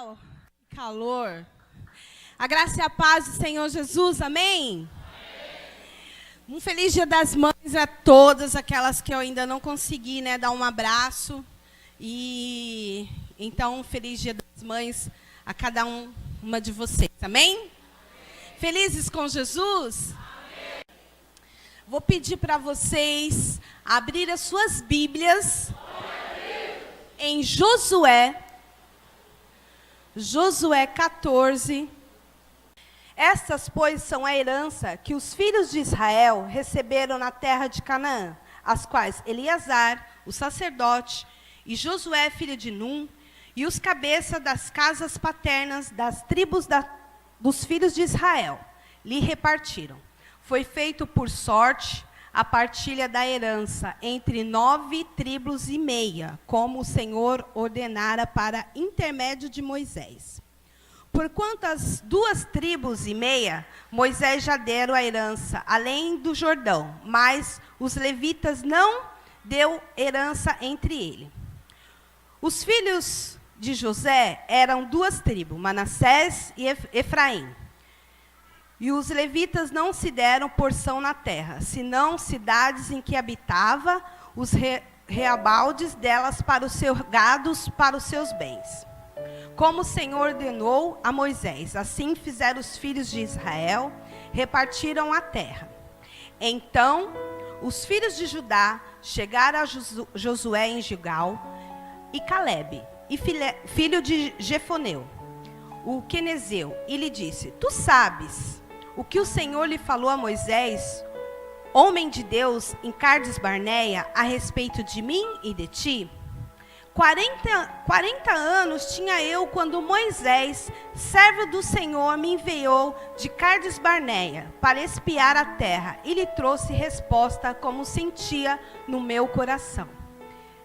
céu, que calor. A graça e a paz do Senhor Jesus, amém? Um feliz Dia das Mães a todas aquelas que eu ainda não consegui, dar um abraço. E então, um feliz Dia das Mães a cada uma de vocês, amém? Felizes com Jesus? Amém. Vou pedir para vocês abrir as suas Bíblias em Josué 14. Estas, pois, são a herança que os filhos de Israel receberam na terra de Canaã, as quais Eleazar, o sacerdote, e Josué, filho de Num, e os cabeças das casas paternas das tribos dos filhos de Israel, lhe repartiram. Foi feito por sorte a partilha da herança entre 9 tribos e meia, como o Senhor ordenara para intermédio de Moisés. Porquanto as 2 tribos e meia, Moisés já deram a herança, além do Jordão, mas os levitas não deu herança entre ele. Os filhos de José eram 2 tribos, Manassés e Efraim. E os levitas não se deram porção na terra, senão cidades em que habitava, os reabaldes delas para os seus gados, para os seus bens. Como o Senhor ordenou a Moisés, assim fizeram os filhos de Israel, repartiram a terra. Então, os filhos de Judá chegaram a Josué em Gilgal, e Calebe, filho de Jefoneu, o quenezeu, e lhe disse: Tu sabes o que o Senhor lhe falou a Moisés, homem de Deus, em Cades Barneia, a respeito de mim e de ti? 40 anos tinha eu quando Moisés, servo do Senhor, me enviou de Cades Barneia para espiar a terra, e lhe trouxe resposta como sentia no meu coração.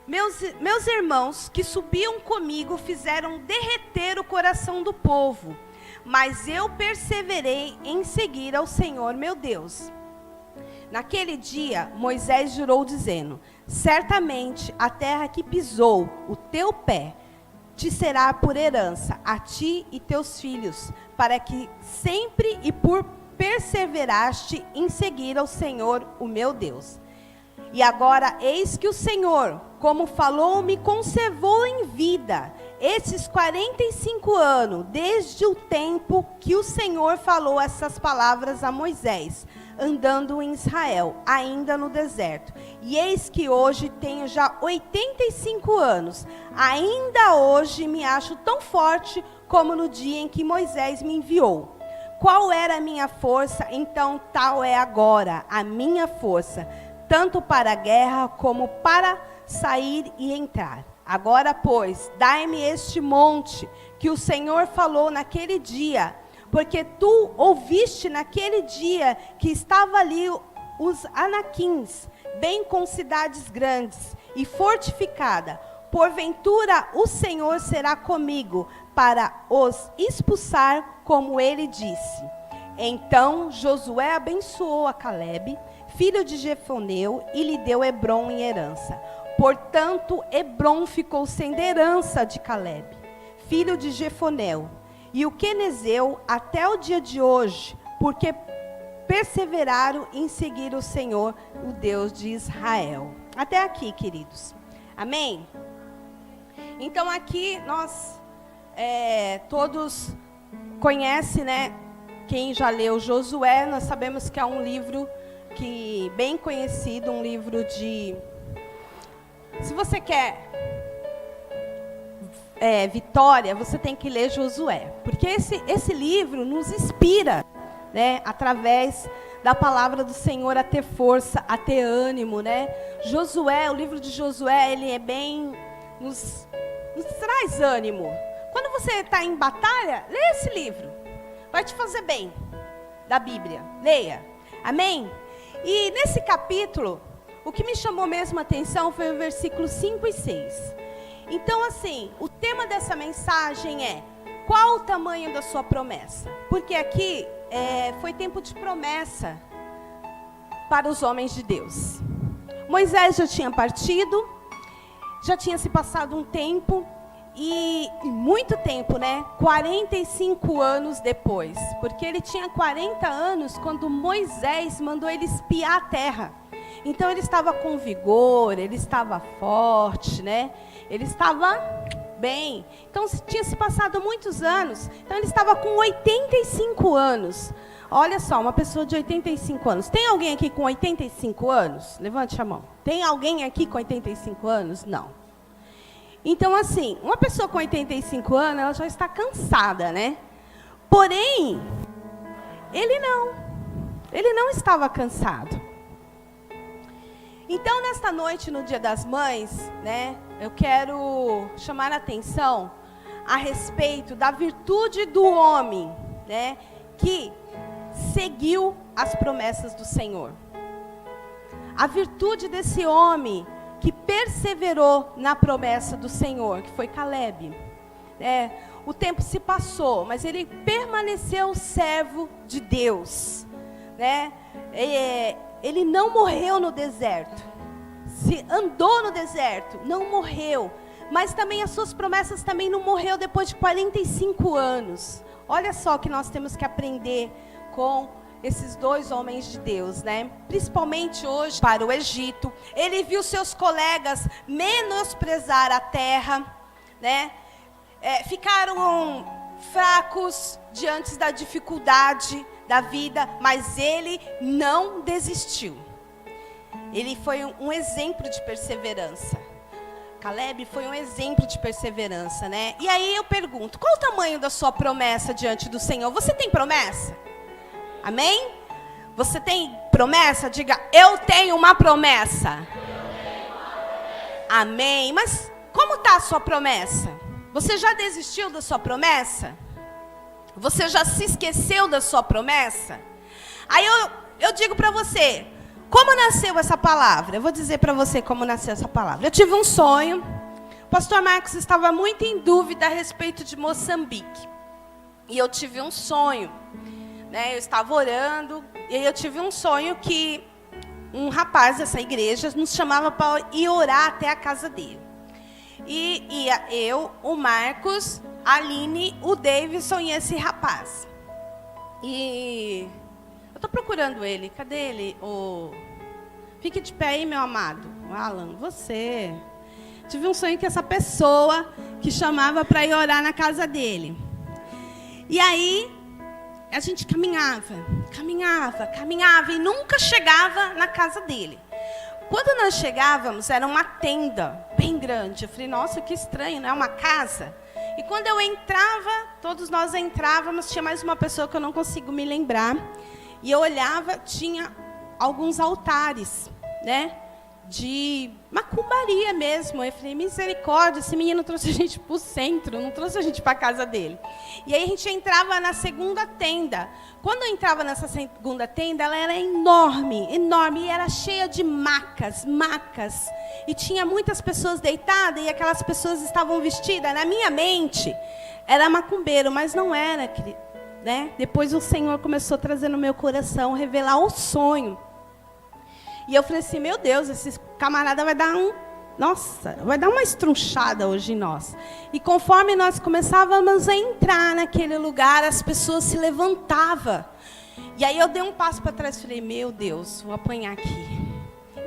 Meus irmãos que subiam comigo fizeram derreter o coração do povo, mas eu perseverei em seguir ao Senhor meu Deus. Naquele dia, Moisés jurou, dizendo: Certamente a terra que pisou o teu pé te será por herança, a ti e teus filhos, para que sempre e por perseveraste em seguir ao Senhor, o meu Deus. E agora, eis que o Senhor, como falou, me conservou em vida esses 45 anos, desde o tempo que o Senhor falou essas palavras a Moisés, andando em Israel, ainda no deserto. E eis que hoje tenho já 85 anos. Ainda hoje me acho tão forte como no dia em que Moisés me enviou. Qual era a minha força? Então tal é agora a minha força, tanto para a guerra como para sair e entrar. Agora, pois, dai-me este monte que o Senhor falou naquele dia, porque tu ouviste naquele dia que estava ali os anaquins, bem com cidades grandes e fortificada. Porventura o Senhor será comigo para os expulsar, como ele disse. Então Josué abençoou a Calebe, filho de Jefoneu, e lhe deu Hebrom em herança. Portanto, Hebrom ficou sem herança de Calebe, filho de Jefoneu, e o quenezeu até o dia de hoje, porque perseveraram em seguir o Senhor, o Deus de Israel. Até aqui, queridos. Amém? Então, aqui nós todos conhecem, quem já leu Josué, nós sabemos que é um livro bem conhecido, um livro de... Se você quer vitória, você tem que ler Josué, porque esse livro nos inspira, através da palavra do Senhor, a ter força, a ter ânimo, Josué, o livro de Josué, ele é bem, nos traz ânimo. Quando você está em batalha, leia esse livro, vai te fazer bem, da Bíblia, leia, amém? E nesse capítulo, o que me chamou mesmo a atenção foi o versículo 5 e 6. Então, assim, o tema dessa mensagem é: qual o tamanho da sua promessa? Porque aqui foi tempo de promessa para os homens de Deus. Moisés já tinha partido, já tinha se passado um tempo, E muito tempo, né? 45 anos depois. Porque ele tinha 40 anos quando Moisés mandou ele espiar a terra. Então ele estava com vigor, ele estava forte, né? Ele estava bem. Então tinha se passado muitos anos. Então ele estava com 85 anos. Olha só, uma pessoa de 85 anos. Tem alguém aqui com 85 anos? Levante a mão. Tem alguém aqui com 85 anos? Não. Então, assim, uma pessoa com 85 anos, ela já está cansada, né? Porém, ele não estava cansado. Então, nesta noite, no Dia das Mães, né, eu quero chamar a atenção a respeito da virtude do homem, né, que seguiu as promessas do Senhor. A virtude desse homem que perseverou na promessa do Senhor, que foi Caleb. O tempo se passou, mas ele permaneceu servo de Deus. Ele não morreu no deserto. Se andou no deserto, não morreu. Mas também as suas promessas também não morreu depois de 45 anos. Olha só o que nós temos que aprender com esses dois homens de Deus, né? Principalmente hoje para o Egito. Ele viu seus colegas menosprezar a terra, né? Ficaram fracos diante da dificuldade da vida, mas ele não desistiu. Ele foi um exemplo de perseverança. Caleb foi um exemplo de perseverança, né? E aí eu pergunto, qual o tamanho da sua promessa diante do Senhor? Você tem promessa? Amém? Você tem promessa? Diga, eu tenho uma promessa. Amém? Mas como está a sua promessa? Você já desistiu da sua promessa? Você já se esqueceu da sua promessa? Aí eu digo para você, como nasceu essa palavra? Eu vou dizer para você como nasceu essa palavra. Eu tive um sonho. O pastor Marcos estava muito em dúvida a respeito de Moçambique. E eu tive um sonho. Eu estava orando, e aí eu tive um sonho que um rapaz dessa igreja nos chamava para ir orar até a casa dele. E ia eu, o Marcos, a Aline, o Davidson e esse rapaz. E eu estou procurando ele, cadê ele? Fique de pé aí, meu amado. Alan, você. Tive um sonho que essa pessoa que chamava para ir orar na casa dele. E aí a gente caminhava e nunca chegava na casa dele. Quando nós chegávamos, era uma tenda bem grande. Eu falei, nossa, que estranho, não é uma casa? E quando eu entrava, todos nós entrávamos, tinha mais uma pessoa que eu não consigo me lembrar. E eu olhava, tinha alguns altares, né? De macumbaria mesmo. Eu falei, misericórdia, esse menino trouxe a gente para o centro, não trouxe a gente para a casa dele. E aí a gente entrava na segunda tenda. Quando eu entrava nessa segunda tenda, ela era enorme, e era cheia de macas. E tinha muitas pessoas deitadas, e aquelas pessoas estavam vestidas. Na minha mente, era macumbeiro, mas não era, né? Depois o Senhor começou a trazer no meu coração, revelar o sonho. E eu falei assim, meu Deus, esse camarada vai dar uma estrunchada hoje em nós. E conforme nós começávamos a entrar naquele lugar, as pessoas se levantavam. E aí eu dei um passo para trás e falei, meu Deus, vou apanhar aqui.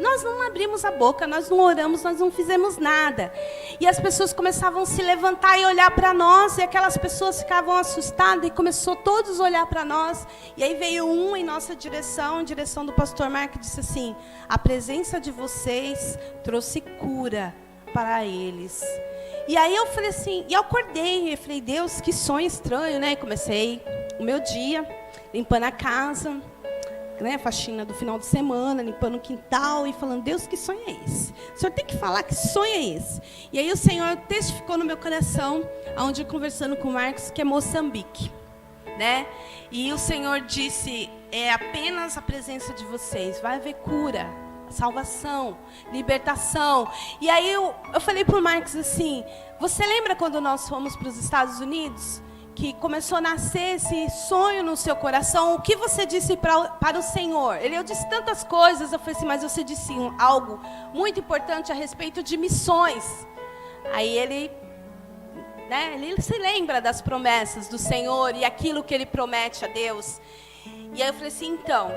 Nós não abrimos a boca, nós não oramos, nós não fizemos nada. E as pessoas começavam a se levantar e olhar para nós, e aquelas pessoas ficavam assustadas, e começou todos a olhar para nós. E aí veio um em nossa direção, direção do pastor Marcos, que disse assim, a presença de vocês trouxe cura para eles. E aí eu falei assim, e eu acordei, eu falei, Deus, que sonho estranho, né? E comecei o meu dia, limpando a casa, né, faxina do final de semana, limpando o quintal e falando, Deus, que sonho é esse? O Senhor tem que falar que sonho é esse. E aí o Senhor testificou no meu coração, onde eu conversando com o Marcos, que é Moçambique, né? E o Senhor disse, é apenas a presença de vocês, vai haver cura, salvação, libertação. E aí eu falei para o Marcos assim, você lembra quando nós fomos para os Estados Unidos? Que começou a nascer esse sonho no seu coração, o que você disse para o Senhor? Eu disse tantas coisas, eu falei assim, mas você disse algo muito importante a respeito de missões. Aí ele né? Ele se lembra das promessas do Senhor e aquilo que ele promete a Deus. E aí eu falei assim, então,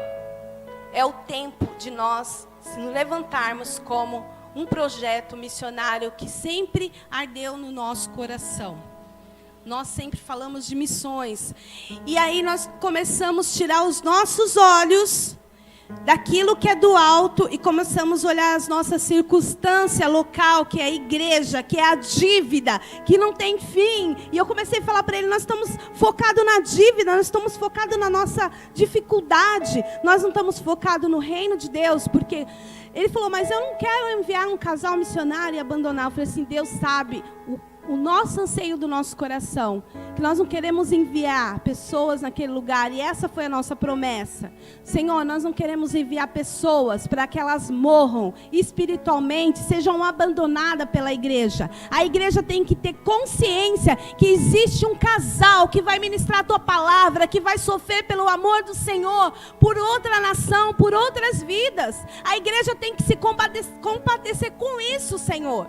é o tempo de nós nos levantarmos como um projeto missionário que sempre ardeu no nosso coração. Nós sempre falamos de missões. E aí nós começamos a tirar os nossos olhos daquilo que é do alto e começamos a olhar as nossas circunstâncias local, que é a igreja, que é a dívida, que não tem fim. E eu comecei a falar para ele, nós estamos focados na dívida, nós estamos focados na nossa dificuldade, nós não estamos focados no reino de Deus, porque ele falou, mas eu não quero enviar um casal missionário e abandonar. Eu falei assim, Deus sabe o nosso anseio do nosso coração, que nós não queremos enviar pessoas naquele lugar, e essa foi a nossa promessa. Senhor, nós não queremos enviar pessoas para que elas morram espiritualmente, sejam abandonadas pela igreja. A igreja tem que ter consciência que existe um casal que vai ministrar a tua palavra, que vai sofrer pelo amor do Senhor, por outra nação, por outras vidas. A igreja tem que se compadecer com isso, Senhor.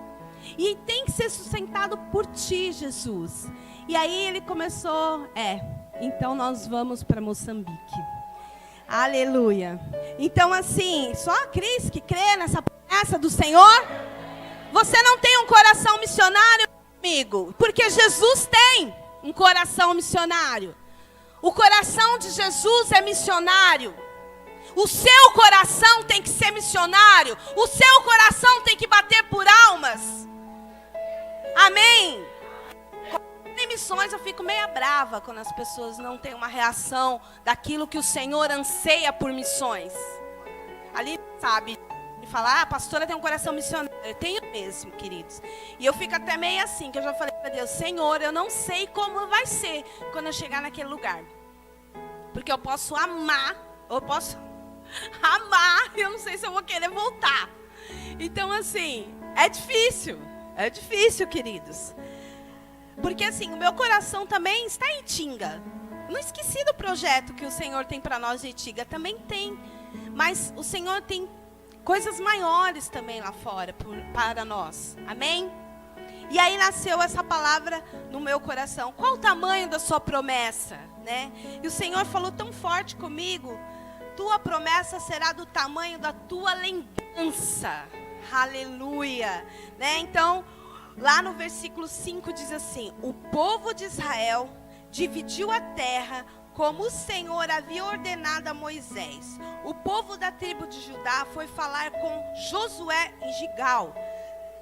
E tem que ser sustentado por ti, Jesus. E aí ele começou, então nós vamos para Moçambique. Aleluia. Então assim, só a Cris que crê nessa promessa do Senhor. Você não tem um coração missionário, amigo? Porque Jesus tem um coração missionário. O coração de Jesus é missionário. O seu coração tem que ser missionário. O seu coração tem que bater por almas. Amém? Em missões eu fico meio brava quando as pessoas não têm uma reação daquilo que o Senhor anseia por missões. Ali, sabe, de falar, a pastora tem um coração missionário. Eu tenho mesmo, queridos. E eu fico até meio assim, que eu já falei para Deus, Senhor, eu não sei como vai ser quando eu chegar naquele lugar. Porque eu posso amar, e eu não sei se eu vou querer voltar. Então, assim, é difícil. É difícil, queridos. Porque assim, o meu coração também está em Tinga. Não esqueci do projeto que o Senhor tem para nós de Tinga. Também tem. Mas o Senhor tem coisas maiores também lá fora para nós. Amém? E aí nasceu essa palavra no meu coração. Qual o tamanho da sua promessa? Né? E o Senhor falou tão forte comigo. Tua promessa será do tamanho da tua lembrança. Aleluia, né? Então, lá no versículo 5 diz assim, o povo de Israel dividiu a terra como o Senhor havia ordenado a Moisés. O povo da tribo de Judá foi falar com Josué em Gigal.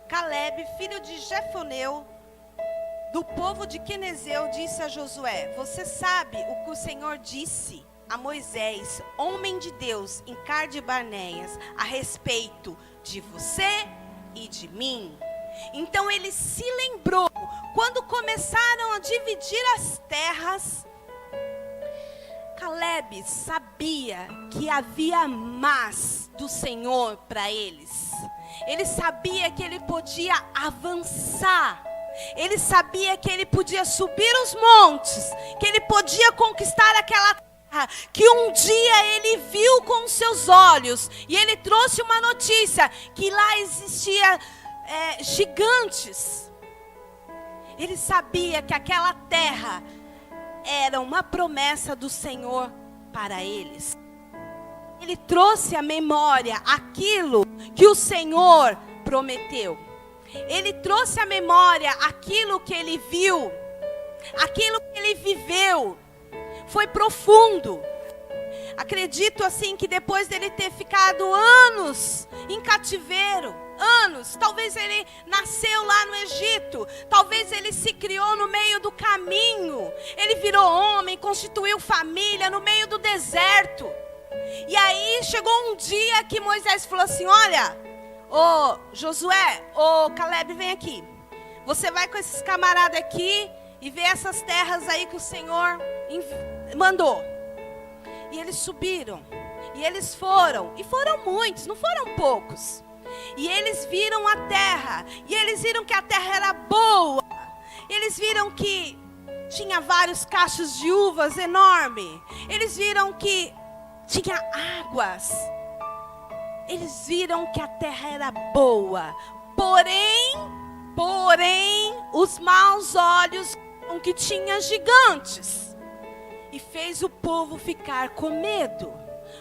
Caleb, filho de Jefoneu, do povo de Quenezeu, disse a Josué, você sabe o que o Senhor disse a Moisés, homem de Deus, em Cades-Barneias, a respeito de você e de mim. Então ele se lembrou, quando começaram a dividir as terras, Caleb sabia que havia mais do Senhor para eles. Ele sabia que ele podia avançar. Ele sabia que ele podia subir os montes, que ele podia conquistar aquela terra que um dia ele viu com os seus olhos, e ele trouxe uma notícia, que lá existia gigantes. Ele sabia que aquela terra era uma promessa do Senhor para eles. Ele trouxe à memória aquilo que o Senhor prometeu. Ele trouxe à memória aquilo que ele viu, aquilo que ele viveu. Foi profundo. Acredito assim que depois dele ter ficado anos em cativeiro, talvez ele nasceu lá no Egito, talvez ele se criou no meio do caminho, ele virou homem, constituiu família no meio do deserto. E aí chegou um dia que Moisés falou assim, olha, ô Josué, ô Caleb, vem aqui. Você vai com esses camaradas aqui e vê essas terras aí que o Senhor mandou. E eles subiram, e eles foram, e foram muitos, não foram poucos. E eles viram a terra, e eles viram que a terra era boa. Eles viram que tinha vários cachos de uvas enormes. Eles viram que tinha águas. Eles viram que a terra era boa. Porém, o os maus olhos com que tinha gigantes. E fez o povo ficar com medo,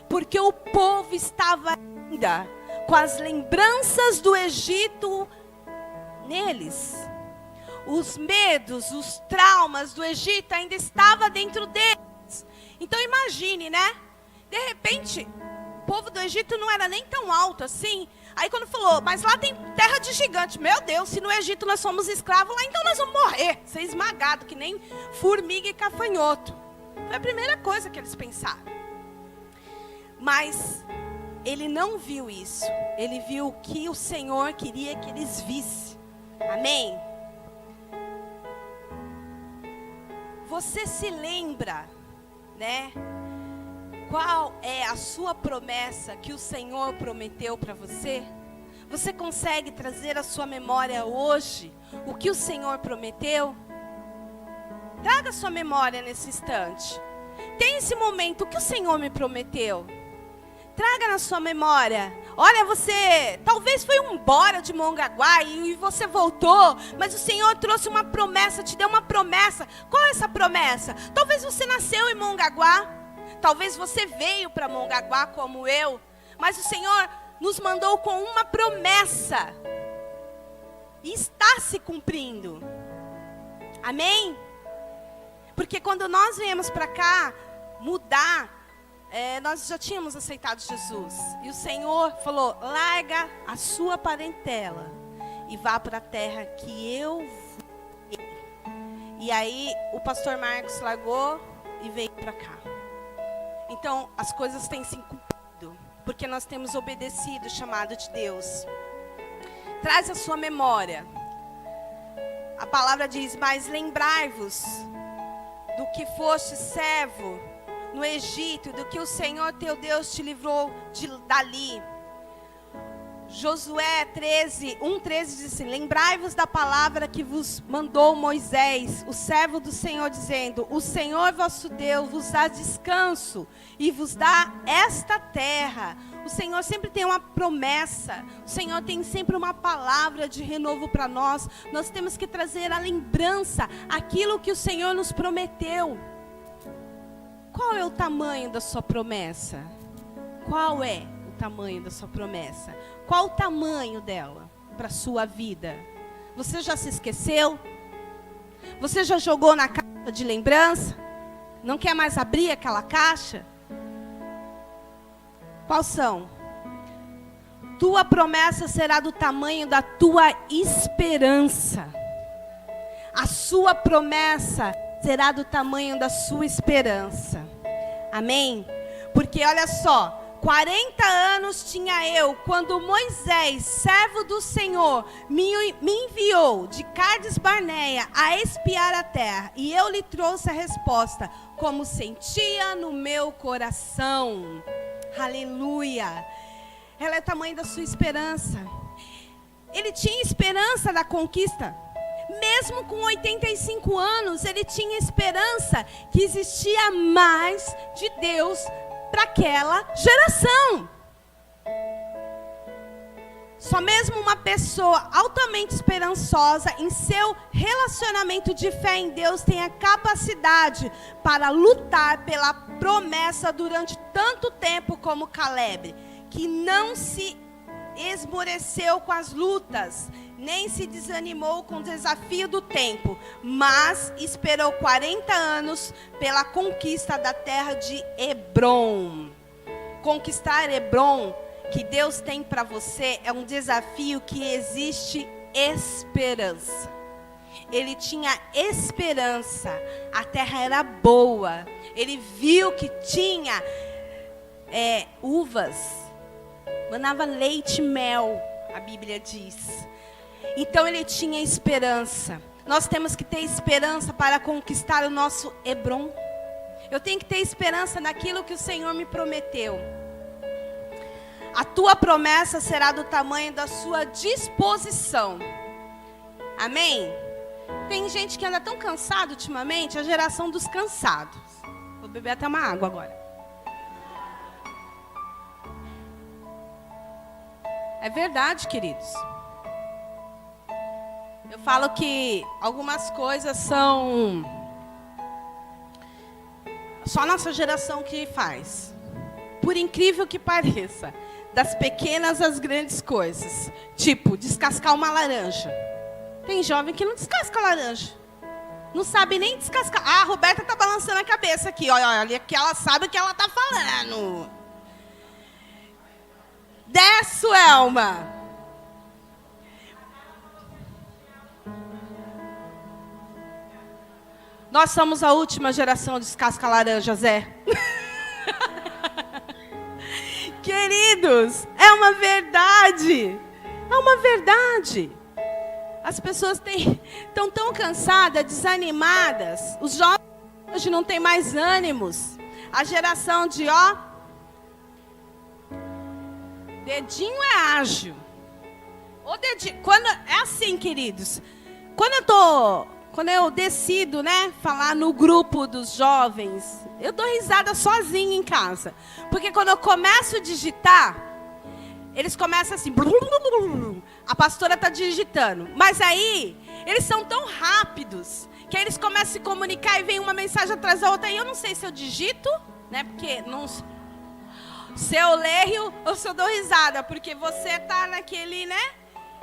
porque o povo estava ainda com as lembranças do Egito neles. Os medos, os traumas do Egito ainda estavam dentro deles. Então imagine, né? De repente, o povo do Egito não era nem tão alto assim. Aí quando falou, mas lá tem terra de gigante. Meu Deus, se no Egito nós somos escravos, lá então nós vamos morrer. Ser esmagado, que nem formiga e cafanhoto. Foi a primeira coisa que eles pensaram. Mas ele não viu isso. Ele viu o que o Senhor queria que eles vissem. Amém? Você se lembra, né? Qual é a sua promessa que o Senhor prometeu para você? Você consegue trazer à sua memória hoje o que o Senhor prometeu? Traga a sua memória nesse instante. Tem esse momento, o que o Senhor me prometeu? Traga na sua memória. Olha, você talvez foi embora de Mongaguá e você voltou, mas o Senhor trouxe uma promessa, te deu uma promessa. Qual é essa promessa? Talvez você nasceu em Mongaguá, talvez você veio para Mongaguá como eu, mas o Senhor nos mandou com uma promessa e está se cumprindo. Amém? Porque quando nós viemos para cá mudar, nós já tínhamos aceitado Jesus. E o Senhor falou, larga a sua parentela e vá para a terra que eu vou. E aí o pastor Marcos largou e veio para cá. Então as coisas têm se cumprido, porque nós temos obedecido o chamado de Deus. Traz a sua memória. A palavra diz, mas lembrai-vos do que foste servo no Egito, do que o Senhor teu Deus te livrou dali. Josué 1:13 diz assim, lembrai-vos da palavra que vos mandou Moisés, o servo do Senhor, dizendo, o Senhor vosso Deus vos dá descanso e vos dá esta terra. O Senhor sempre tem uma promessa, o Senhor tem sempre uma palavra de renovo para nós. Nós temos que trazer à lembrança aquilo que o Senhor nos prometeu. Qual é o tamanho da sua promessa? Qual é o tamanho da sua promessa? Qual o tamanho dela para a sua vida? Você já se esqueceu? Você já jogou na caixa de lembrança? Não quer mais abrir aquela caixa? Quais são? Tua promessa será do tamanho da tua esperança. A sua promessa será do tamanho da sua esperança. Amém? Porque olha só, 40 anos tinha eu, quando Moisés, servo do Senhor, me enviou de Cádiz Barneia a espiar a terra. E eu lhe trouxe a resposta, como sentia no meu coração. Aleluia. Ela é o tamanho da sua esperança. Ele tinha esperança da conquista. Mesmo com 85 anos, ele tinha esperança que existia mais de Deus para aquela geração. Só mesmo uma pessoa altamente esperançosa em seu relacionamento de fé em Deus tem a capacidade para lutar pela promessa durante tanto tempo como Caleb, que não se esmoreceu com as lutas, nem se desanimou com o desafio do tempo, mas esperou 40 anos pela conquista da terra de Hebrom. Conquistar Hebrom, que Deus tem para você, é um desafio que existe esperança. Ele tinha esperança, a terra era boa, ele viu que tinha uvas, manava leite e mel, a Bíblia diz. Então ele tinha esperança. Nós temos que ter esperança para conquistar o nosso Hebrom. Eu tenho que ter esperança naquilo que o Senhor me prometeu. A tua promessa será do tamanho da sua disposição. Amém? Tem gente que anda tão cansado ultimamente, a geração dos cansados. Vou beber até uma água agora. É verdade, queridos. Eu falo que algumas coisas são só a nossa geração que faz. Por incrível que pareça, das pequenas às grandes coisas. Tipo, descascar uma laranja. Tem jovem que não descasca laranja. Não sabe nem descascar. Ah, a Roberta tá balançando a cabeça aqui. Olha, que ela sabe o que ela tá falando. Desce, Elma. Nós somos a última geração de descasca laranja, Zé. Queridos, é uma verdade. É uma verdade. As pessoas estão tão cansadas, desanimadas. Os jovens hoje não têm mais ânimos. A geração de dedinho é ágil. O dedinho, é assim, queridos. Quando eu decido, falar no grupo dos jovens, eu dou risada sozinha em casa. Porque quando eu começo a digitar, eles começam assim. A pastora está digitando. Mas aí, eles são tão rápidos, que aí eles começam a se comunicar e vem uma mensagem atrás da outra. E eu não sei se eu digito, porque não... Se eu leio ou se eu dou risada. Porque você está naquele,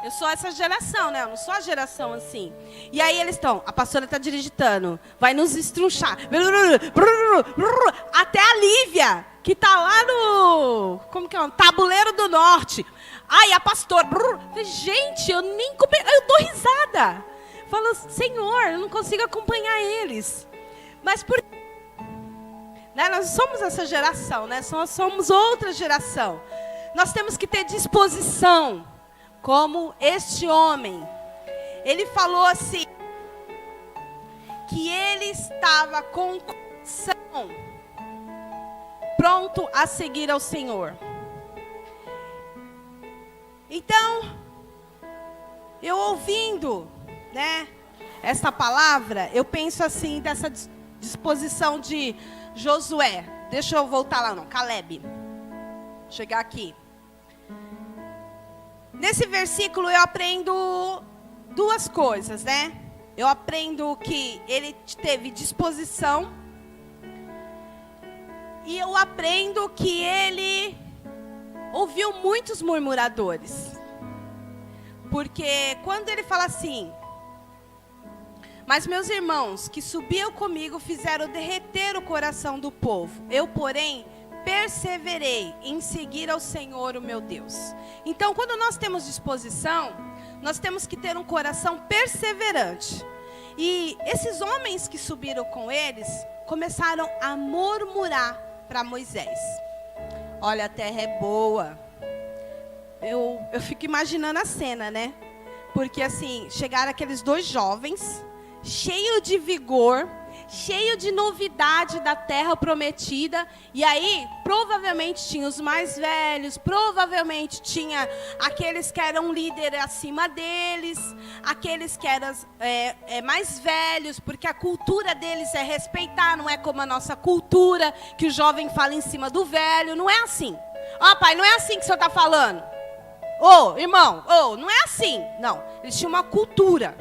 Eu sou essa geração, Eu não sou a geração assim. E aí eles estão, a pastora está digitando, vai nos estrunchar. Até a Lívia, que está lá no... Como que é? Tabuleiro do Norte. Ai, a pastora... Gente, eu dou risada. Falo, Senhor, eu não consigo acompanhar eles. Mas por... Nós somos essa geração, Nós somos outra geração. Nós temos que ter disposição. Como este homem, ele falou assim, que ele estava com o coração pronto a seguir ao Senhor. Então, eu ouvindo, essa palavra, eu penso assim, dessa disposição de Josué. Deixa eu voltar lá, Caleb. Chegar aqui. Nesse versículo eu aprendo duas coisas, Eu aprendo que ele teve disposição. E eu aprendo que ele ouviu muitos murmuradores. Porque quando ele fala assim... Mas meus irmãos que subiam comigo fizeram derreter o coração do povo. Eu, porém... perseverei em seguir ao Senhor, o meu Deus. Então, quando nós temos disposição, nós temos que ter um coração perseverante. E esses homens que subiram com eles, começaram a murmurar para Moisés. Olha, a terra é boa. Eu fico imaginando a cena, Porque assim, chegaram aqueles dois jovens, cheios de vigor, cheio de novidade da terra prometida. E aí, provavelmente tinha os mais velhos, provavelmente tinha aqueles que eram líderes acima deles, aqueles que eram mais velhos, porque a cultura deles é respeitar, não é como a nossa cultura, que o jovem fala em cima do velho, não é assim. Pai, não é assim que o senhor está falando. Irmão, não é assim. Não, eles tinham uma cultura.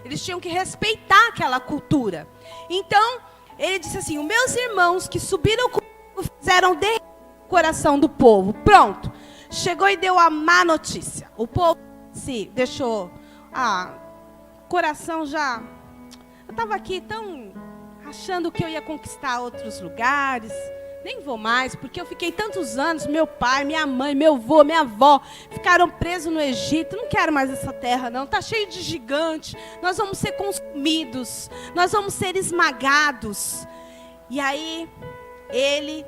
Eles tinham que respeitar aquela cultura. Então, ele disse assim, os meus irmãos que subiram comigo fizeram derreter o coração do povo. Pronto. Chegou e deu a má notícia. O povo se deixou... coração já... Eu estava aqui tão achando que eu ia conquistar outros lugares... Nem vou mais, porque eu fiquei tantos anos, meu pai, minha mãe, meu avô, minha avó, ficaram presos no Egito. Não quero mais essa terra, não. Está cheio de gigantes. Nós vamos ser consumidos. Nós vamos ser esmagados. E aí, ele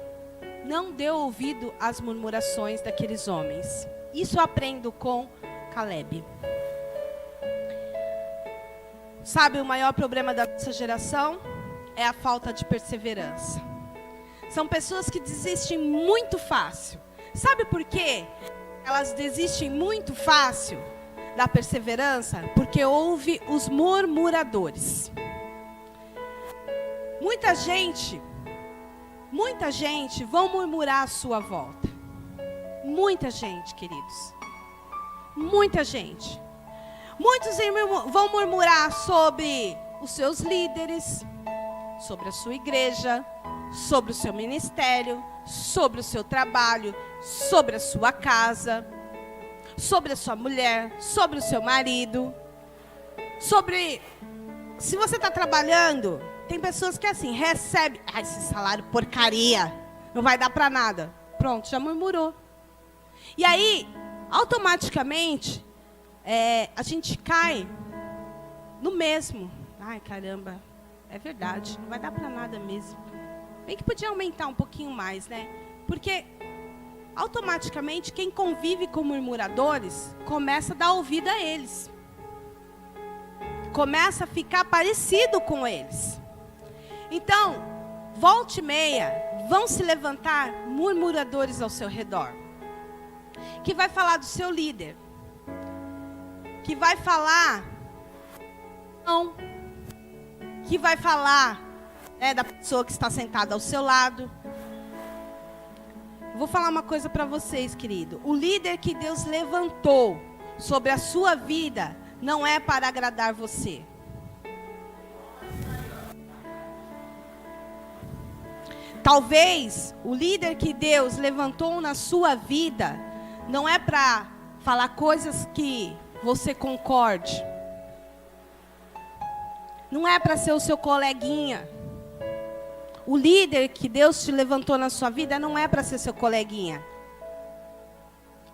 não deu ouvido às murmurações daqueles homens. Isso eu aprendo com Caleb. Sabe, o maior problema da nossa geração é a falta de perseverança. São pessoas que desistem muito fácil. Sabe por quê? Elas desistem muito fácil da perseverança? Porque houve os murmuradores. Muita gente vão murmurar à sua volta. Muita gente, queridos. Muita gente. Muitos vão murmurar sobre os seus líderes, sobre a sua igreja, sobre o seu ministério, sobre o seu trabalho, sobre a sua casa, sobre a sua mulher, sobre o seu marido, sobre... Se você está trabalhando, tem pessoas que assim, recebe, esse salário porcaria, não vai dar para nada. Pronto, já murmurou. E aí, automaticamente, a gente cai no mesmo. Ai, caramba, é verdade, não vai dar para nada mesmo. Bem que podia aumentar um pouquinho mais, né? Porque, automaticamente, quem convive com murmuradores, começa a dar ouvido a eles. Começa a ficar parecido com eles. Então, volta e meia, vão se levantar murmuradores ao seu redor. Que vai falar do seu líder. Que vai falar... Não. Que vai falar da pessoa que está sentada ao seu lado. Vou falar uma coisa para vocês, querido. O líder que Deus levantou sobre a sua vida não é para agradar você. Talvez o líder que Deus levantou na sua vida não é para falar coisas que você concorde. Não é para ser o seu coleguinha. O líder que Deus te levantou na sua vida não é para ser seu coleguinha.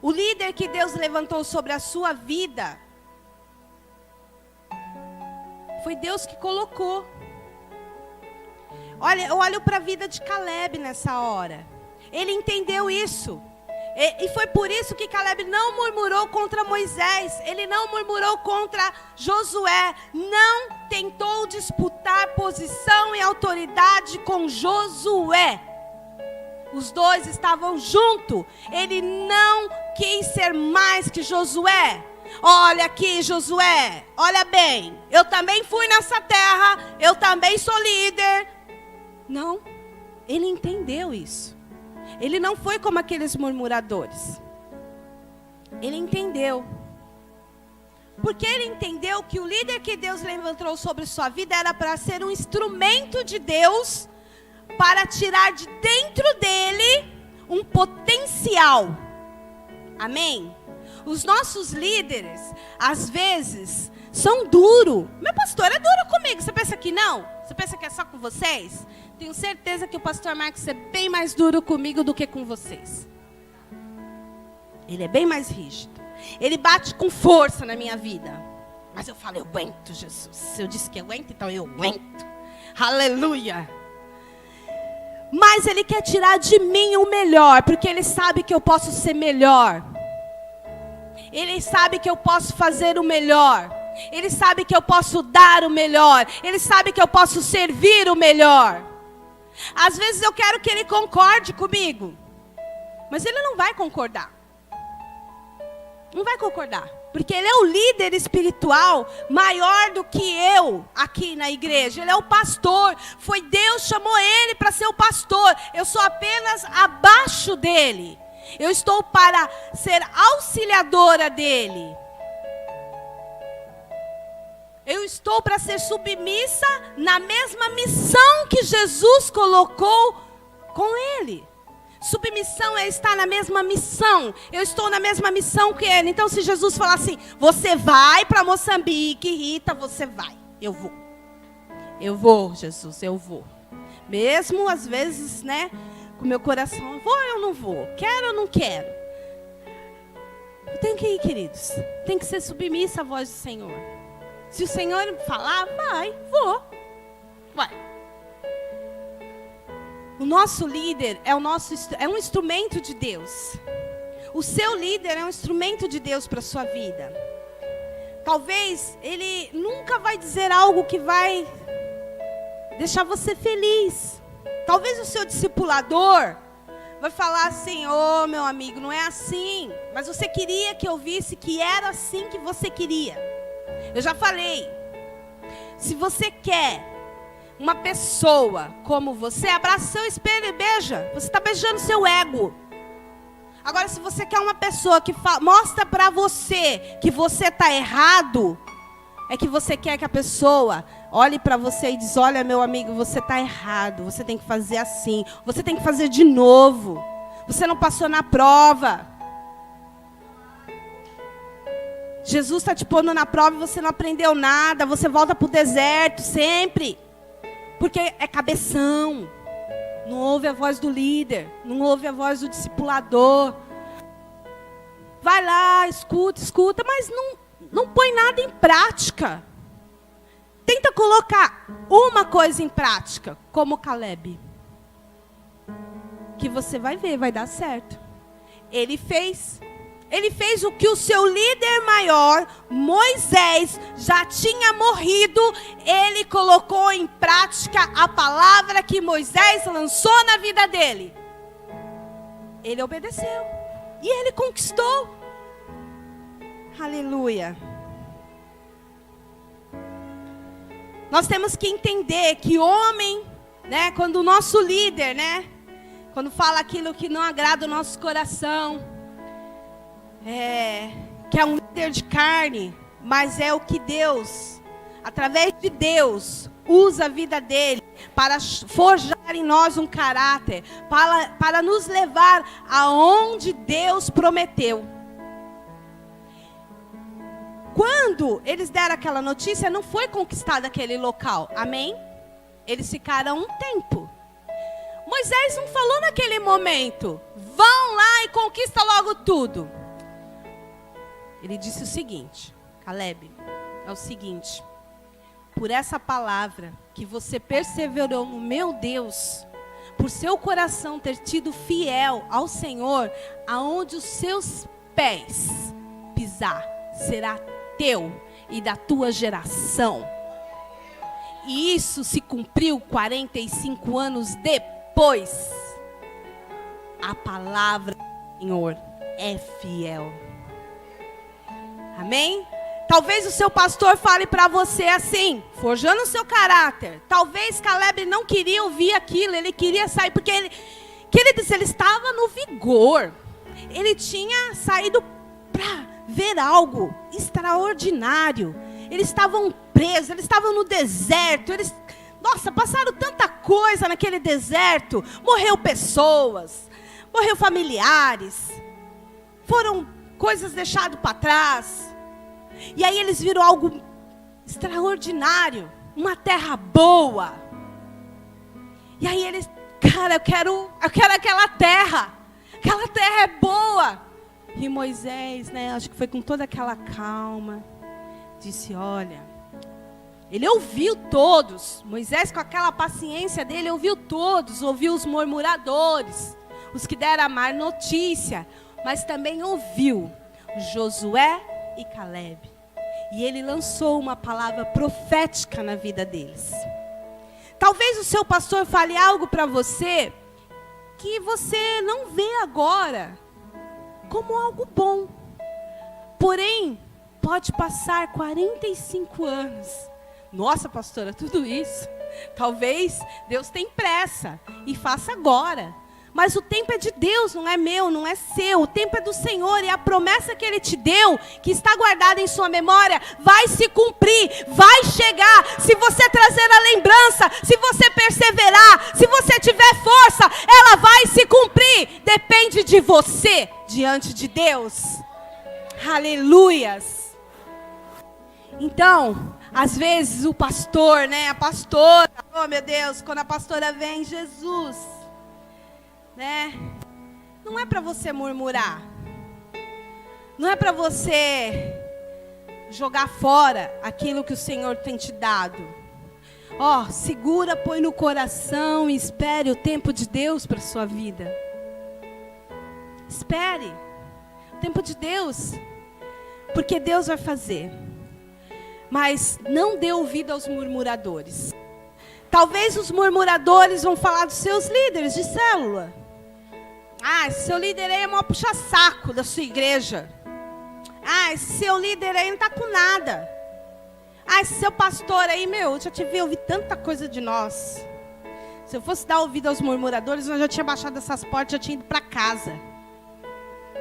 O líder que Deus levantou sobre a sua vida foi Deus que colocou. Olha, eu olho para a vida de Caleb nessa hora. Ele entendeu isso. E foi por isso que Caleb não murmurou contra Moisés. Ele não murmurou contra Josué. Não tentou disputar posição e autoridade com Josué. Os dois estavam juntos. Ele não quis ser mais que Josué. Olha aqui, Josué. Olha bem. Eu também fui nessa terra. Eu também sou líder. Não. Ele entendeu isso. Ele não foi como aqueles murmuradores. Ele entendeu. Porque ele entendeu que o líder que Deus levantou sobre sua vida era para ser um instrumento de Deus para tirar de dentro dele um potencial. Amém? Os nossos líderes, às vezes, são duros. Meu pastor é duro comigo. Você pensa que não? Você pensa que é só com vocês? Tenho certeza que o pastor Marcos é bem mais duro comigo do que com vocês. Ele é bem mais rígido. Ele bate com força na minha vida. Mas eu falo, eu aguento, Jesus. Se eu disse que eu aguento, então eu aguento. Aleluia. Mas ele quer tirar de mim o melhor, porque ele sabe que eu posso ser melhor. Ele sabe que eu posso fazer o melhor. Ele sabe que eu posso dar o melhor. Ele sabe que eu posso servir o melhor. Às vezes eu quero que ele concorde comigo, mas ele não vai concordar. Não vai concordar. Porque ele é o líder espiritual maior do que eu aqui na igreja. Ele é o pastor. Foi Deus que chamou ele para ser o pastor. Eu sou apenas abaixo dele. Eu estou para ser auxiliadora dele. Eu estou para ser submissa na mesma missão que Jesus colocou com ele. Submissão é estar na mesma missão. Eu estou na mesma missão que ele. Então, se Jesus falar assim, você vai para Moçambique, Rita, você vai. Eu vou. Eu vou, Jesus, eu vou. Mesmo às vezes, né, com meu coração, eu vou ou eu não vou? Quero ou não quero? Eu tenho que ir, queridos. Tem que ser submissa à voz do Senhor. Se o Senhor falar, vai, vou. Vai. O nosso líder é um instrumento de Deus. O seu líder é um instrumento de Deus para a sua vida. Talvez ele nunca vai dizer algo que vai deixar você feliz. Talvez o seu discipulador vai falar assim, ô meu amigo, não é assim. Mas você queria que eu visse que era assim que você queria. Eu já falei, se você quer uma pessoa como você, abraça seu espelho e beija. Você está beijando seu ego. Agora, se você quer uma pessoa que mostra para você que você está errado, é que você quer que a pessoa olhe para você e diz: olha, meu amigo, você está errado, você tem que fazer assim, você tem que fazer de novo, você não passou na prova. Jesus está te pondo na prova e você não aprendeu nada, você volta para o deserto sempre, porque é cabeção, não ouve a voz do líder, não ouve a voz do discipulador. Vai lá, escuta, mas não põe nada em prática. Tenta colocar uma coisa em prática, como Caleb, que você vai ver, vai dar certo. Ele fez o que o seu líder maior, Moisés, já tinha morrido. Ele colocou em prática a palavra que Moisés lançou na vida dele. Ele obedeceu e ele conquistou. Aleluia. Nós temos que entender que homem, né, quando o nosso líder, né, quando fala aquilo que não agrada o nosso coração, que é um líder de carne, mas é o que Deus, através de Deus, usa a vida dele para forjar em nós um caráter, para nos levar aonde Deus prometeu. Quando eles deram aquela notícia, não foi conquistado aquele local, amém? Eles ficaram um tempo. Moisés não falou naquele momento: vão lá e conquista logo tudo. Ele disse o seguinte: Caleb, é o seguinte, por essa palavra que você perseverou no meu Deus, por seu coração ter tido fiel ao Senhor, aonde os seus pés pisar, será teu e da tua geração. E isso se cumpriu 45 anos depois. A palavra do Senhor é fiel. Amém? Talvez o seu pastor fale para você assim, forjando o seu caráter. Talvez Caleb não queria ouvir aquilo, ele queria sair, porque ele estava no vigor. Ele tinha saído para ver algo extraordinário. Eles estavam presos, eles estavam no deserto. Passaram tanta coisa naquele deserto. Morreu pessoas, morreu familiares, foram coisas deixadas para trás. E aí eles viram algo extraordinário, uma terra boa. E aí eles, cara, eu quero aquela terra é boa. E Moisés, né, acho que foi com toda aquela calma, disse: olha, ele ouviu todos. Moisés, com aquela paciência dele, ouviu todos, ouviu os murmuradores, os que deram a má notícia, mas também ouviu Josué e Caleb. E ele lançou uma palavra profética na vida deles. Talvez o seu pastor fale algo para você que você não vê agora como algo bom. Porém, pode passar 45 anos. Nossa, pastora, tudo isso? Talvez Deus tenha pressa e faça agora. Mas o tempo é de Deus, não é meu, não é seu. O tempo é do Senhor, e a promessa que Ele te deu, que está guardada em sua memória, vai se cumprir, vai chegar. Se você trazer a lembrança, se você perseverar, se você tiver força, ela vai se cumprir. Depende de você diante de Deus. Aleluias. Então, às vezes o pastor, né, a pastora, oh meu Deus, quando a pastora vem, Jesus, né? Não é para você murmurar. Não é para você jogar fora aquilo que o Senhor tem te dado. Ó, segura, põe no coração e espere o tempo de Deus para a sua vida. Espere o tempo de Deus, porque Deus vai fazer. Mas não dê ouvido aos murmuradores. Talvez os murmuradores vão falar dos seus líderes de célula. Ah, esse seu líder aí é o maior puxa-saco da sua igreja. Ah, esse seu líder aí não está com nada. Ah, esse seu pastor aí, meu, eu já te vi ouvir tanta coisa de nós. Se eu fosse dar ouvido aos murmuradores, eu já tinha baixado essas portas, já tinha ido para casa.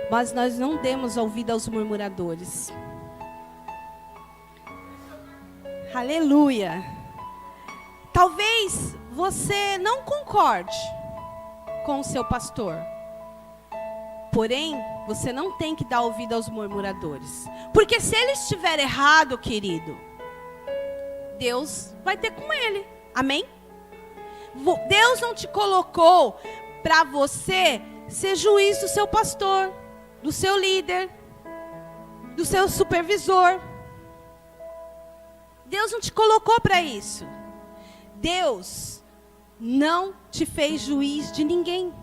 mas nós não demos ouvido aos murmuradores. Aleluia. Talvez você não concorde com o seu pastor. Porém, você não tem que dar ouvido aos murmuradores. Porque se ele estiver errado, querido, Deus vai ter com ele. Amém? Deus não te colocou para você ser juiz do seu pastor, do seu líder, do seu supervisor. Deus não te colocou para isso. Deus não te fez juiz de ninguém.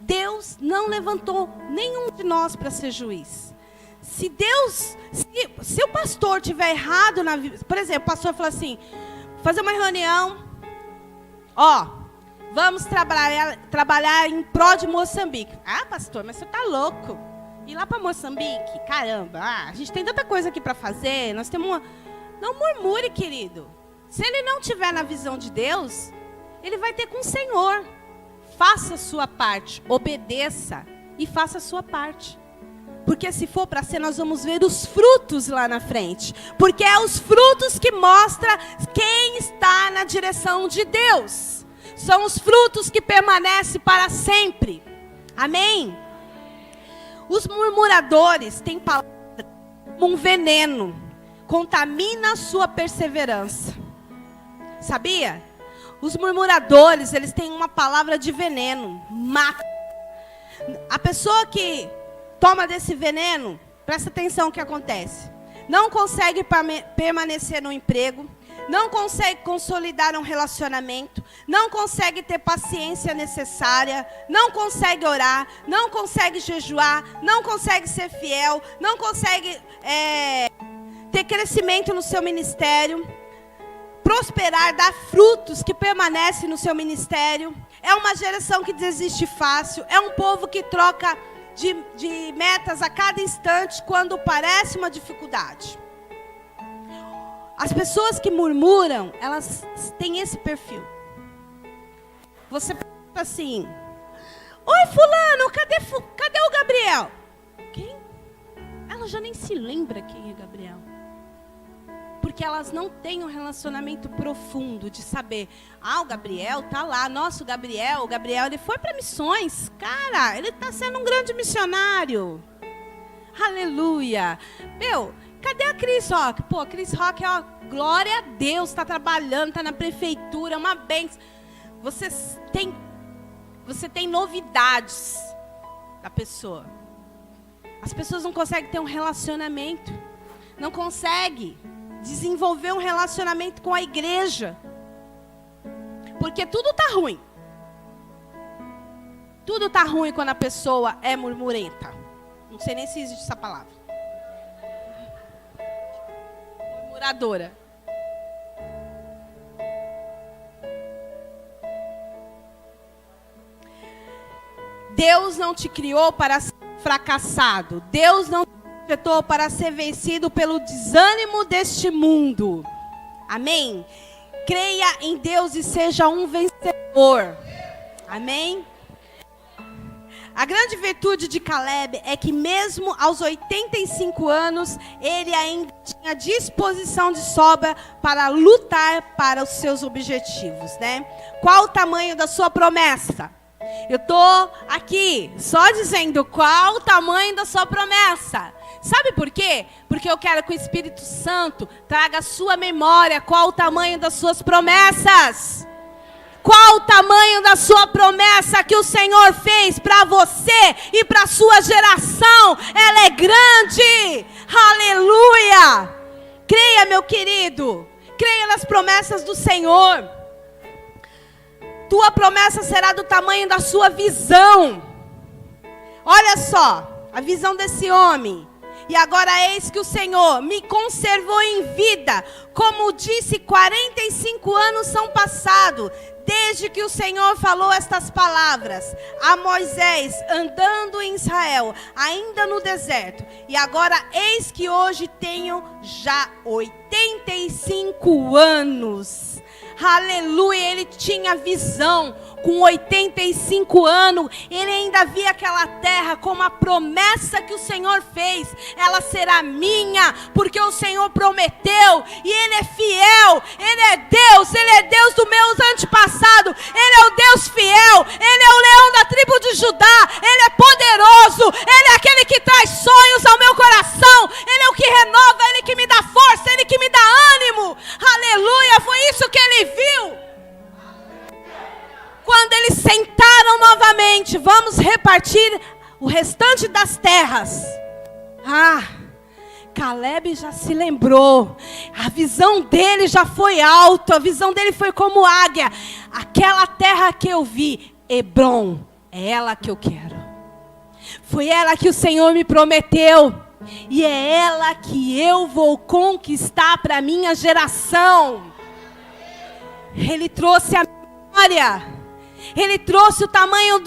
Deus não levantou nenhum de nós para ser juiz. Se o pastor tiver errado na vida, por exemplo, o pastor fala assim, fazer uma reunião, vamos trabalhar em prol de Moçambique. Ah, pastor, mas você está louco? Ir lá para Moçambique? Caramba, a gente tem tanta coisa aqui para fazer, nós temos uma... Não murmure, querido. Se ele não tiver na visão de Deus, ele vai ter com o Senhor. Faça a sua parte, obedeça e faça a sua parte. Porque se for para ser, nós vamos ver os frutos lá na frente. Porque é os frutos que mostram quem está na direção de Deus. São os frutos que permanecem para sempre. Amém? Os murmuradores têm palavra como um veneno. Contamina a sua perseverança. Sabia? Os murmuradores, eles têm uma palavra de veneno. Mata. A pessoa que toma desse veneno, presta atenção no que acontece. Não consegue permanecer no emprego. Não consegue consolidar um relacionamento. Não consegue ter paciência necessária. Não consegue orar. Não consegue jejuar. Não consegue ser fiel. Não consegue ter crescimento no seu ministério. Prosperar, dar frutos que permanecem no seu ministério. É uma geração que desiste fácil. É um povo que troca de metas a cada instante quando parece uma dificuldade. As pessoas que murmuram, elas têm esse perfil. Você pergunta assim: oi, fulano, cadê o Gabriel? Quem? Ela já nem se lembra quem é Gabriel. Porque elas não têm um relacionamento profundo de saber, o Gabriel tá lá, nosso Gabriel, ele foi para missões, cara, ele está sendo um grande missionário. Aleluia. Cadê a Cris Rock? A Cris Rock, glória a Deus, está trabalhando, está na prefeitura, é uma bênção. Você tem novidades da pessoa. As pessoas não conseguem ter um relacionamento, não conseguem desenvolver um relacionamento com a igreja. Porque tudo está ruim. Tudo está ruim quando a pessoa é murmurenta. Não sei nem se existe essa palavra. Murmuradora. Deus não te criou para ser fracassado. Deus não para ser vencido pelo desânimo deste mundo. Amém? Creia em Deus e seja um vencedor. Amém? A grande virtude de Caleb é que mesmo aos 85 anos, ele ainda tinha disposição de sobra para lutar para os seus objetivos, né? Qual o tamanho da sua promessa? Eu estou aqui só dizendo qual o tamanho da sua promessa. Sabe por quê? Porque eu quero que o Espírito Santo traga à sua memória qual o tamanho das suas promessas. Qual o tamanho da sua promessa que o Senhor fez para você e para a sua geração? Ela é grande. Aleluia. Creia, meu querido. Creia nas promessas do Senhor. Tua promessa será do tamanho da sua visão. Olha só, a visão desse homem. E agora eis que o Senhor me conservou em vida. Como disse, 45 anos são passados, desde que o Senhor falou estas palavras a Moisés, andando em Israel, ainda no deserto. E agora eis que hoje tenho já 85 anos. Aleluia, ele tinha visão. Com 85 anos, ele ainda via aquela terra como a promessa que o Senhor fez. Ela será minha, porque o Senhor prometeu. E Ele é fiel, Ele é Deus do meu antepassado. Ele é o Deus fiel, Ele é o leão da tribo de Judá. Ele é poderoso, Ele é aquele que traz sonhos ao meu coração. Ele é o que renova, Ele que me dá força, Ele que me dá ânimo. Aleluia, foi isso que ele viu. Quando eles sentaram novamente, vamos repartir o restante das terras. Caleb já se lembrou. A visão dele já foi alta. A visão dele foi como águia. Aquela terra que eu vi, Hebrom, é ela que eu quero. Foi ela que o Senhor me prometeu. E é ela que eu vou conquistar para a minha geração. Ele trouxe a memória. Ele trouxe o tamanho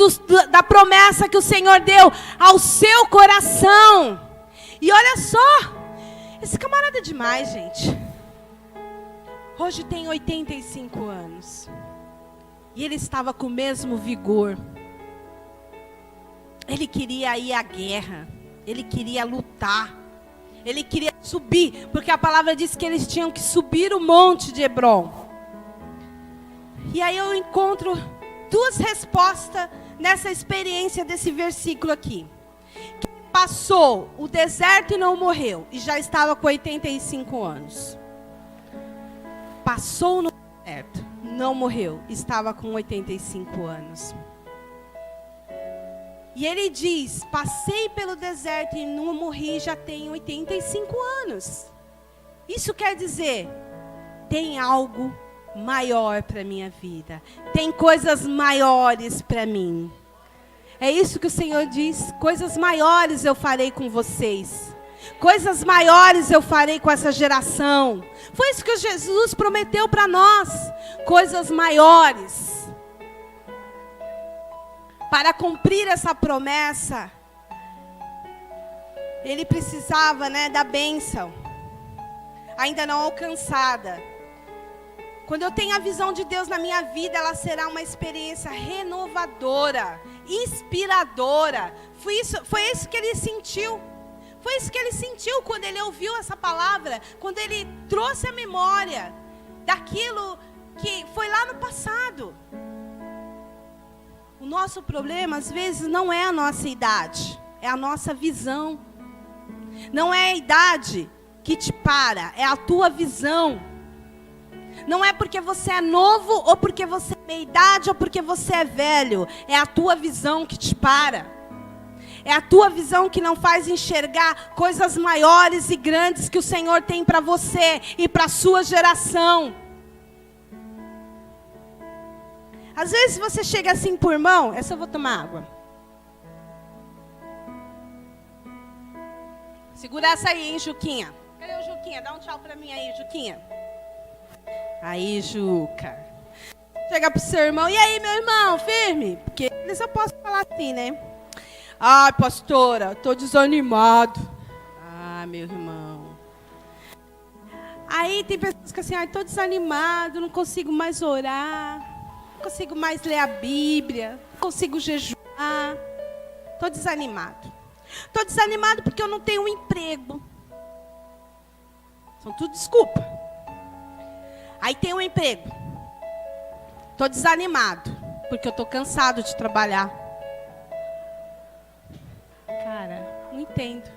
da promessa que o Senhor deu ao seu coração. E olha só, esse camarada é demais, gente. Hoje tem 85 anos. E ele estava com o mesmo vigor. Ele queria ir à guerra. Ele queria lutar. Ele queria subir, porque a palavra diz que eles tinham que subir o monte de Hebrom. E aí eu encontro duas respostas nessa experiência desse versículo aqui. Que passou o deserto e não morreu, e já estava com 85 anos. Passou no deserto, não morreu, estava com 85 anos. E ele diz, passei pelo deserto e não morri, já tenho 85 anos. Isso quer dizer, tem algo maior para minha vida. Tem coisas maiores para mim. É isso que o Senhor diz. Coisas maiores eu farei com vocês. Coisas maiores eu farei com essa geração. Foi isso que Jesus prometeu para nós. Coisas maiores. Para cumprir essa promessa, ele precisava, da bênção. Ainda não alcançada. Quando eu tenho a visão de Deus na minha vida, ela será uma experiência renovadora, inspiradora. Foi isso que ele sentiu. Foi isso que ele sentiu quando ele ouviu essa palavra. Quando ele trouxe a memória daquilo que foi lá no passado. O nosso problema, às vezes, não é a nossa idade. É a nossa visão. Não é a idade que te para, é a tua visão. Não é porque você é novo, ou porque você é meia idade, ou porque você é velho. É a tua visão que te para. É a tua visão que não faz enxergar coisas maiores e grandes que o Senhor tem para você e para a sua geração. Às vezes você chega assim por mão, essa eu vou tomar água. Segura essa aí, hein, Juquinha? Cadê o Juquinha? Dá um tchau para mim aí, Juquinha. Aí, Juca. Chega pro seu irmão. E aí, meu irmão, firme? Porque eles eu posso falar assim, né? Ai, pastora, tô desanimado. Ah, meu irmão. Aí tem pessoas que assim, ai, tô desanimado, não consigo mais orar, não consigo mais ler a Bíblia, não consigo jejuar. Tô desanimado. Tô desanimado porque eu não tenho um emprego. São tudo desculpa. Aí tem um emprego. Estou desanimado, porque eu estou cansado de trabalhar. Cara, não entendo.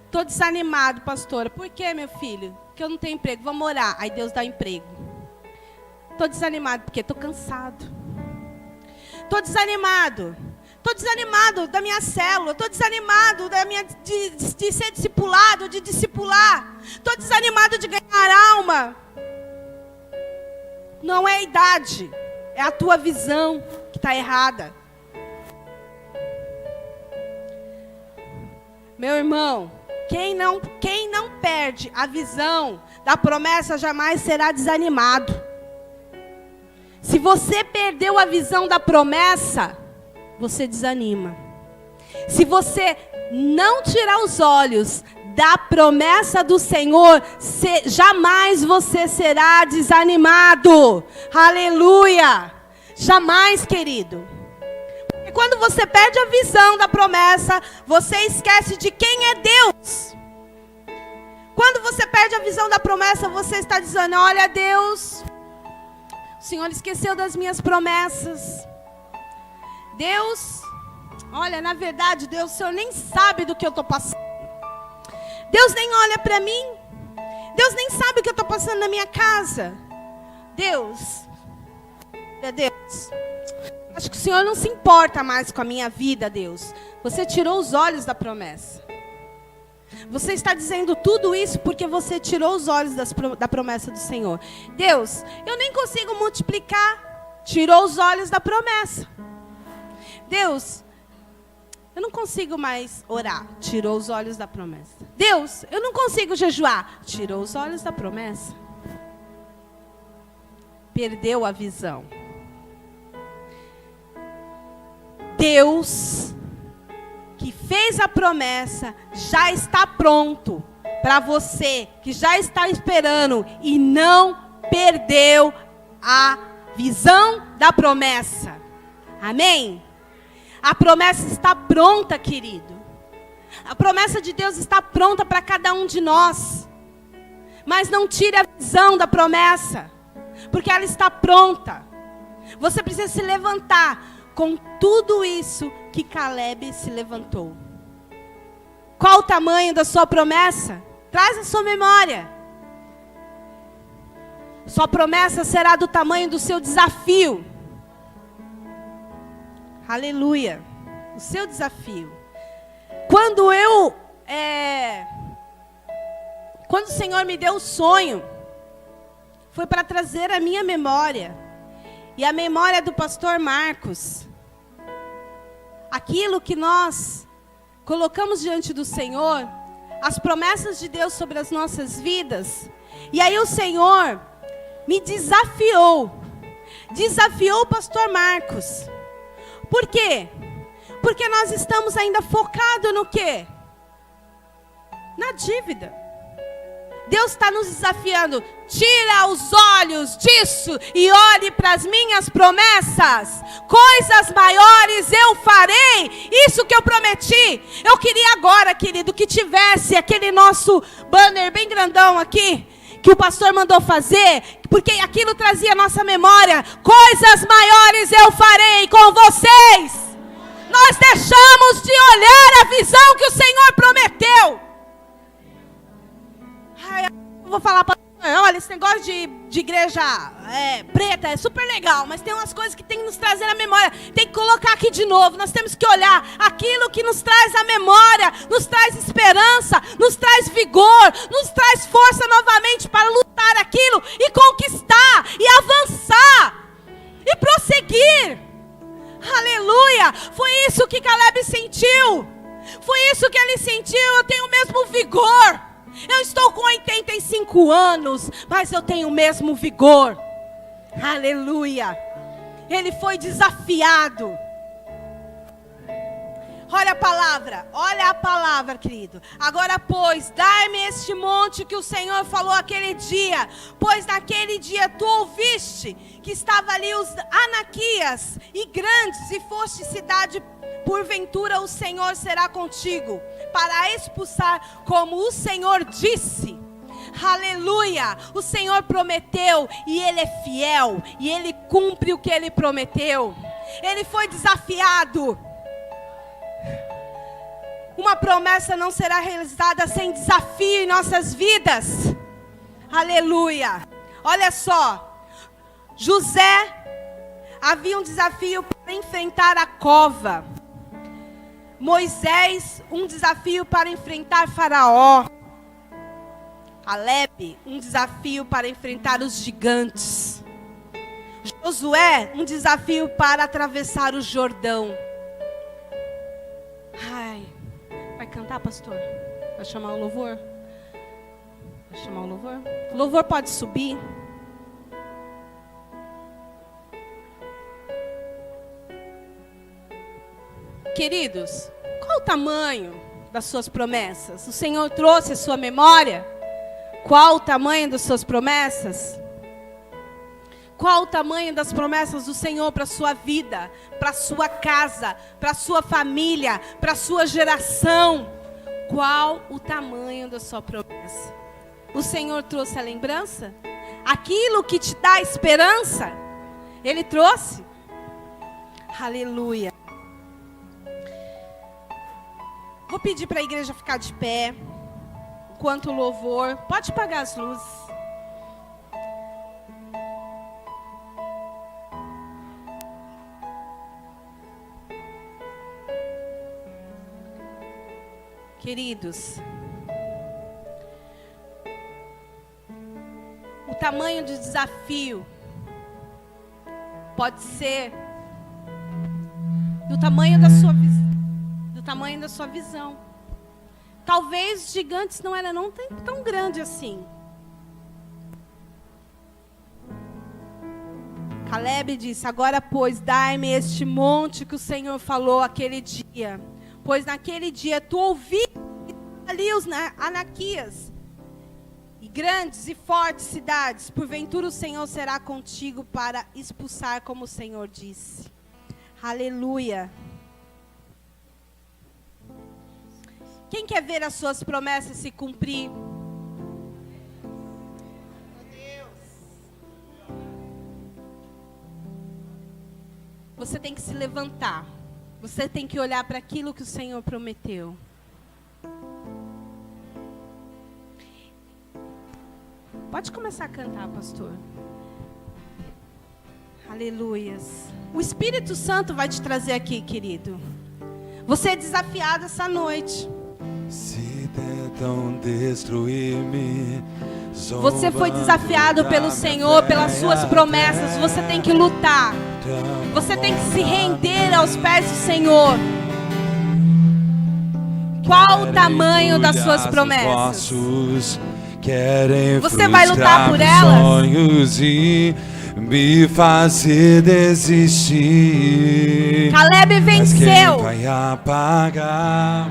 Estou desanimado, pastora. Por quê, meu filho? Porque eu não tenho emprego. Vamos orar. Aí Deus dá emprego. Estou desanimado, porque estou cansado. Estou desanimado. Estou desanimado da minha célula. Estou desanimado de ser discipulado, de discipular. Estou desanimado de ganhar alma. Não é a idade, é a tua visão que está errada. Meu irmão, quem não perde a visão da promessa jamais será desanimado. Se você perdeu a visão da promessa, você desanima. Se você não tirar os olhos da promessa do Senhor, jamais você será desanimado. Aleluia! Jamais, querido. Porque quando você perde a visão da promessa, você esquece de quem é Deus. Quando você perde a visão da promessa, você está dizendo: olha, Deus, o Senhor esqueceu das minhas promessas. Deus, olha, na verdade, Deus, o Senhor nem sabe do que eu estou passando. Deus nem olha para mim. Deus nem sabe o que eu estou passando na minha casa. Deus, acho que o Senhor não se importa mais com a minha vida, Deus. Você tirou os olhos da promessa. Você está dizendo tudo isso porque você tirou os olhos da promessa do Senhor. Deus, eu nem consigo multiplicar. Tirou os olhos da promessa. Deus, eu não consigo mais orar. Tirou os olhos da promessa. Deus, eu não consigo jejuar. Tirou os olhos da promessa. Perdeu a visão. Deus, que fez a promessa, já está pronto para você, que já está esperando e não perdeu a visão da promessa. Amém? A promessa está pronta, querido. A promessa de Deus está pronta para cada um de nós. Mas não tire a visão da promessa, porque ela está pronta. Você precisa se levantar com tudo isso que Caleb se levantou. Qual o tamanho da sua promessa? Traz a sua memória. Sua promessa será do tamanho do seu desafio. Aleluia. O seu desafio. Quando o Senhor me deu o sonho, foi para trazer a minha memória e a memória do pastor Marcos. Aquilo que nós colocamos diante do Senhor, as promessas de Deus sobre as nossas vidas. E aí o Senhor me desafiou o pastor Marcos. Por quê? Porque nós estamos ainda focados no quê? Na dívida. Deus está nos desafiando. Tira os olhos disso e olhe para as minhas promessas. Coisas maiores eu farei. Isso que eu prometi. Eu queria agora, querido, que tivesse aquele nosso banner bem grandão aqui, que o pastor mandou fazer, porque aquilo trazia a nossa memória. Coisas maiores eu farei com vocês. Nós deixamos de olhar a visão que o Senhor prometeu. Ai, eu vou falar para olha, esse negócio de igreja preta é super legal, mas tem umas coisas que tem que nos trazer à memória. Tem que colocar aqui de novo. Nós temos que olhar aquilo que nos traz à memória, nos traz esperança, nos traz vigor, nos traz força novamente para lutar aquilo e conquistar e avançar e prosseguir. Aleluia! Foi isso que Caleb sentiu. Foi isso que ele sentiu. Eu tenho o mesmo vigor. Eu estou com 85 anos, mas eu tenho o mesmo vigor. Aleluia. Ele foi desafiado. Olha a palavra, querido. Agora, pois, dai-me este monte que o Senhor falou aquele dia. Pois naquele dia tu ouviste que estava ali os Anaquias e grandes, e foste cidade. Porventura o Senhor será contigo, para expulsar, como o Senhor disse. Aleluia! O Senhor prometeu, e Ele é fiel, e Ele cumpre o que Ele prometeu. Ele foi desafiado. Uma promessa não será realizada sem desafio em nossas vidas. Aleluia! Olha só, José havia um desafio para enfrentar a cova. Moisés, um desafio para enfrentar Faraó. Caleb, um desafio para enfrentar os gigantes. Josué, um desafio para atravessar o Jordão. Ai, vai cantar, pastor? Vai chamar o louvor? Vai chamar o louvor? O louvor pode subir. Queridos, qual o tamanho das suas promessas? O Senhor trouxe a sua memória? Qual o tamanho das suas promessas? Qual o tamanho das promessas do Senhor para a sua vida, para a sua casa, para a sua família, para a sua geração? Qual o tamanho da sua promessa? O Senhor trouxe a lembrança? Aquilo que te dá esperança, Ele trouxe? Aleluia. Vou pedir para a igreja ficar de pé, enquanto o louvor. Pode apagar as luzes. Queridos, o tamanho do desafio pode ser do tamanho da sua visão. Talvez os gigantes não eram tão grandes assim. Caleb disse: agora, pois, dai-me este monte que o Senhor falou aquele dia. Pois naquele dia tu ouviste ali os Anaquias, e grandes e fortes cidades. Porventura o Senhor será contigo para expulsar, como o Senhor disse. Aleluia. Quem quer ver as suas promessas se cumprir? Você tem que se levantar. Você tem que olhar para aquilo que o Senhor prometeu. Pode começar a cantar, pastor. Aleluias. O Espírito Santo vai te trazer aqui, querido. Você é desafiado essa noite. Se tentam destruir-me, você foi desafiado pelo Senhor, pelas suas promessas. Você tem que lutar. Você tem que se render aos pés do Senhor. Qual o tamanho das suas promessas? Você vai lutar por elas? E me fazer desistir. Caleb venceu. Mas quem vai apagar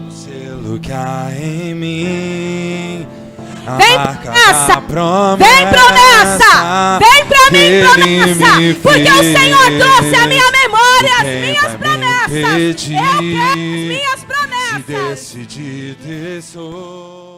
o selo que há em mim? Vem promessa! Vem promessa! Vem pra mim promessa! Porque o Senhor trouxe a minha memória, as minhas promessas. Eu quero as minhas promessas. Se decidir, sou.